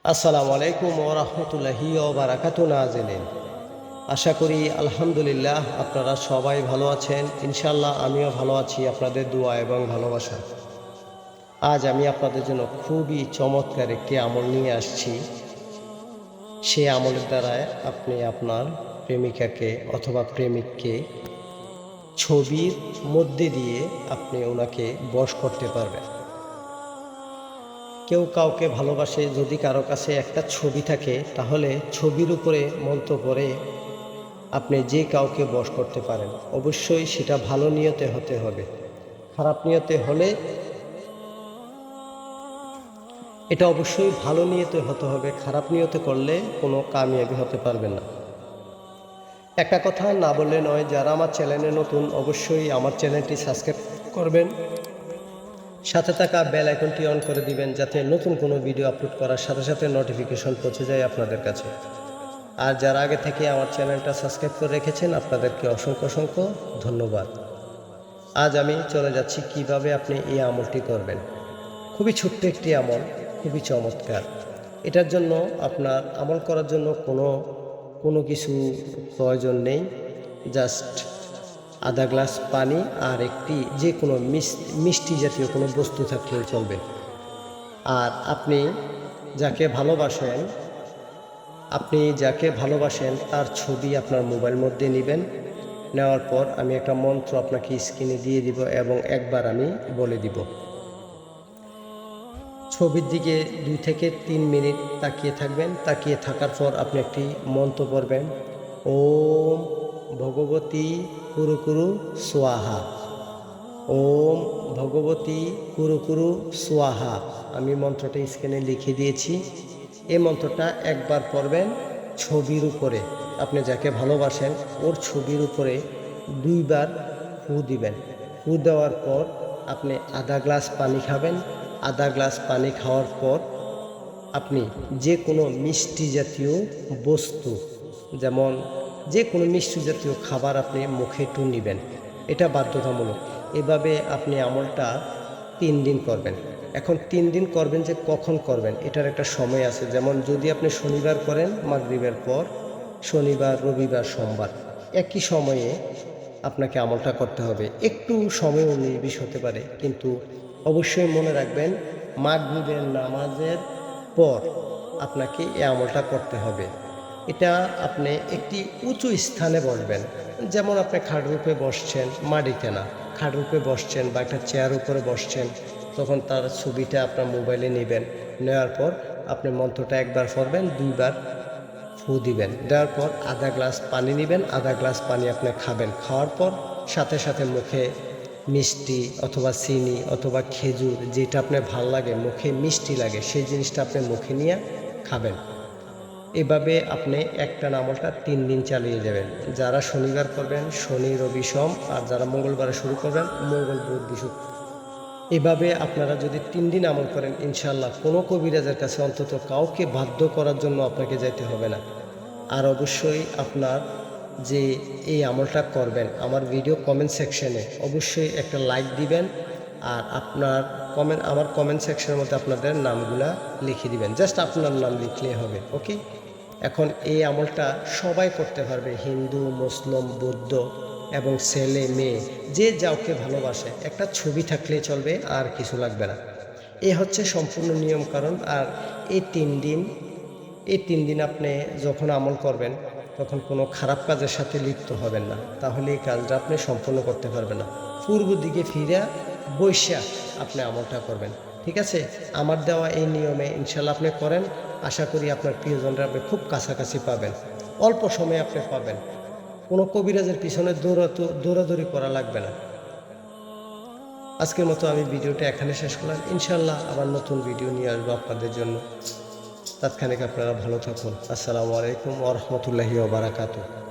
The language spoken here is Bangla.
আসসালামু আলাইকুম ওয়া রাহমাতুল্লাহি ওয়া বারাকাতুহু নাজিলিন। আশা করি আলহামদুলিল্লাহ আপনারা সবাই ভালো আছেন। ইনশাআল্লাহ আমিও ভালো আছি আপনাদের দোয়া এবং ভালোবাসা। আজ আমি আপনাদের জন্য খুবই চমৎকার একটি আমল নিয়ে আসছি। সেই আমলের দ্বারায় আপনি আপনার প্রেমিকাকে অথবা প্রেমিককে ছবির মধ্যে দিয়ে আপনি ওনাকে বশ করতে পারবেন। কেউ কাউকে ভালোবাসে, যদি কারো কাছে একটা ছবি থাকে তাহলে ছবির উপরে মন্ত্র পড়ে আপনি যে কাউকে বশ করতে পারেন। অবশ্যই সেটা ভালো নিয়তে হতে হবে। খারাপ নিয়তে হলে এটা অবশ্যই ভালো নিয়তে হতে হবে। খারাপ নিয়তে করলে কোনো কামিয়াবি হতে পারবেন না। একটা কথা না বললে নয়, যারা আমার চ্যানেলে নতুন অবশ্যই আমার চ্যানেলটি সাবস্ক্রাইব করবেন, সাথে থাকা বেল আইকনটি অন করে দিবেন যাতে নতুন কোনো ভিডিও আপলোড করার সাথে সাথে নোটিফিকেশন পৌঁছে যায় আপনাদের কাছে। আর যারা আগে থেকে আমার চ্যানেলটা সাবস্ক্রাইব করে রেখেছেন আপনাদেরকে অসংখ্য অসংখ্য ধন্যবাদ। আজ আমি চলে যাচ্ছি কিভাবে আপনি এই আমলটি করবেন। খুবই ছোট্ট একটি আমল, খুবই চমৎকার। এটার জন্য আপনার আমল করার জন্য কোনো কিছু প্রয়োজন নেই। জাস্ট আধা গ্লাস পানি আর একটি যে কোনো মিষ্টি জাতীয় কোনো বস্তু থাকলেও চলবে। আর আপনি যাকে ভালোবাসেন তার ছবি আপনার মোবাইল মধ্যে নেবেন। নেওয়ার পর আমি একটা মন্ত্র আপনাকে স্ক্রিনে দিয়ে দিব এবং একবার আমি বলে দিব। ছবির দিকে 2 থেকে 3 মিনিট তাকিয়ে থাকবেন। তাকিয়ে থাকার পর আপনি একটি মন্ত্র পড়বেন, ওম ভগবতী কুরু কুরু সোয়াহা। ওম ভগবতী কুরু কুরু সোয়াহা। আমি মন্ত্রটা স্ক্রিনে লিখে দিয়েছি। এই মন্ত্রটা একবার পড়বেন ছবির উপরে। আপনি যাকে ভালোবাসেন ওর ছবির উপরে 2 বার ফু দিবেন। ফু দেওয়ার পর আপনি আধা গ্লাস পানি খাবেন। আধা গ্লাস পানি খাওয়ার পর আপনি যে কোনো মিষ্টি জাতীয় বস্তু, যেমন যে কোনো মিষ্টি জাতীয় খাবার আপনি মুখে একটু নেবেন। এটা বাধ্যতামূলক। এভাবে আপনি আমলটা 3 দিন করবেন। এখন 3 দিন করবেন যে কখন করবেন এটার একটা সময় আছে। যেমন যদি আপনি শনিবার করেন মাগরিবের পর, শনিবার, রবিবার, সোমবার একই সময়ে আপনাকে আমলটা করতে হবে। একটু সময় 19-20 হতে পারে, কিন্তু অবশ্যই মনে রাখবেন মাগরিবের নামাজের পর আপনাকে এই আমলটা করতে হবে। এটা আপনি একটি উঁচু স্থানে বসবেন। যেমন আপনি খাটের উপরে বসছেন, মাটিতে না, খাটের উপরে বসছেন বা একটা চেয়ার উপরে বসছেন, তখন তার ছবিটা আপনার মোবাইলে নেবেন। নেওয়ার পর আপনি মন্ত্রটা একবার পড়বেন, 2 বার ফু দিবেন। দেওয়ার পর আধা গ্লাস পানি নেবেন। আধা গ্লাস পানি আপনি খাবেন। খাওয়ার পর সাথে সাথে মুখে মিষ্টি অথবা চিনি অথবা খেজুর, যেটা আপনার ভাল লাগে, মুখে মিষ্টি লাগে, সেই জিনিসটা আপনি মুখে নিয়ে খাবেন। এভাবে আপনি একটানা আমলটা 3 দিন চালিয়ে যাবেন। যারা শনিবার করবেন শনি, রবি, সোম, আর যারা মঙ্গলবারে শুরু করবেন মঙ্গল, বুধ, বৃহস্পতি। এভাবে আপনারা যদি 3 দিন আমল করেন ইনশাআল্লাহ কোনো কবিরাজের কাছে অন্তত কাউকে বাধ্য করার জন্য আপনাকে যাইতে হবে না। আর অবশ্যই আপনার যে এই আমলটা করবেন, আমার ভিডিও কমেন্ট সেকশনে অবশ্যই একটা লাইক দিবেন। আর আমার কমেন্ট সেকশনের মধ্যে আপনাদের নামগুলা লিখে দিবেন। জাস্ট আপনার নাম লিখলেই হবে। ওকে। এখন এই আমলটা সবাই করতে পারবে, হিন্দু, মুসলিম, বৌদ্ধ এবং ছেলে মেয়ে যে যাওকে ভালোবাসে। একটা ছবি থাকলেই চলবে, আর কিছু লাগবে না। এই হচ্ছে সম্পূর্ণ নিয়ম কারণ। আর এই 3 দিন আপনি যখন আমল করবেন তখন কোনো খারাপ কাজের সাথে লিপ্ত হবেন না, তাহলে এই কাজটা আপনি সম্পূর্ণ করতে পারবেন না। পূর্ব দিকে ফিরে বৈশা আপনি আমলটা করবেন। ঠিক আছে? আমার দেওয়া এই নিয়মে ইনশাল্লাহ আপনি করেন। আশা করি আপনার প্রিয়জনরা আপনি খুব কাছাকাছি পাবেন, অল্প সময়ে আপনি পাবেন। কোনো কবিরাজের পিছনে দৌড়াদৌড়ি করা লাগবে না। আজকের মতো আমি ভিডিওটা এখানে শেষ করলাম। ইনশাল্লাহ আবার নতুন ভিডিও নিয়ে আসবো আপনাদের জন্য। তৎক্ষণিক আপনারা ভালো থাকুন। আসসালামু আলাইকুম ওয়া রাহমাতুল্লাহি ওয়া বারাকাতুহু।